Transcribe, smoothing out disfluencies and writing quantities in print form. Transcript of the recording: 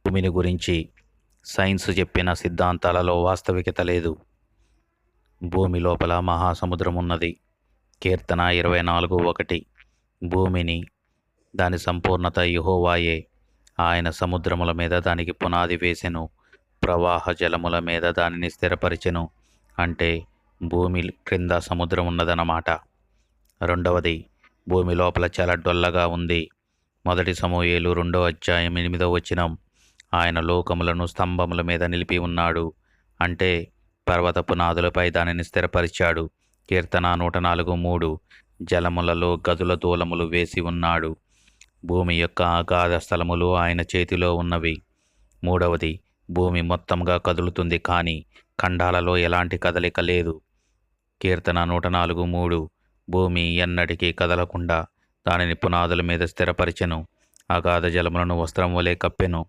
భూమిని గురించి సైన్స్ చెప్పిన సిద్ధాంతాలలో వాస్తవికత లేదు. భూమి లోపల మహాసముద్రం ఉన్నది. కీర్తన 24:1. భూమిని, దాని సంపూర్ణత యెహోవాయే. ఆయన సముద్రముల మీద దానికి పునాది వేసెను, ప్రవాహ జలముల మీద దానిని స్థిరపరిచెను. అంటే భూమి క్రింద సముద్రం ఉన్నదన్నమాట. రెండవది, భూమి లోపల చాలా డొల్లగా ఉంది. 1 సమూయేలు 2:8. ఆయన లోకములను స్తంభముల మీద నిలిపి ఉన్నాడు. అంటే పర్వత పునాదులపై దానిని స్థిరపరిచాడు. కీర్తన 104:3. జలములలో గదుల దూలములు వేసి ఉన్నాడు. భూమి యొక్క అగాధ స్థలములు ఆయన చేతిలో ఉన్నవి. మూడవది, భూమి మొత్తంగా కదులుతుంది, కానీ ఖండాలలో ఎలాంటి కదలిక లేదు. కీర్తన 104:3. భూమి ఎన్నటికీ కదలకుండా దానిని పునాదుల మీద స్థిరపరిచెను, అగాధ జలములను వస్త్రం వలె కప్పెను.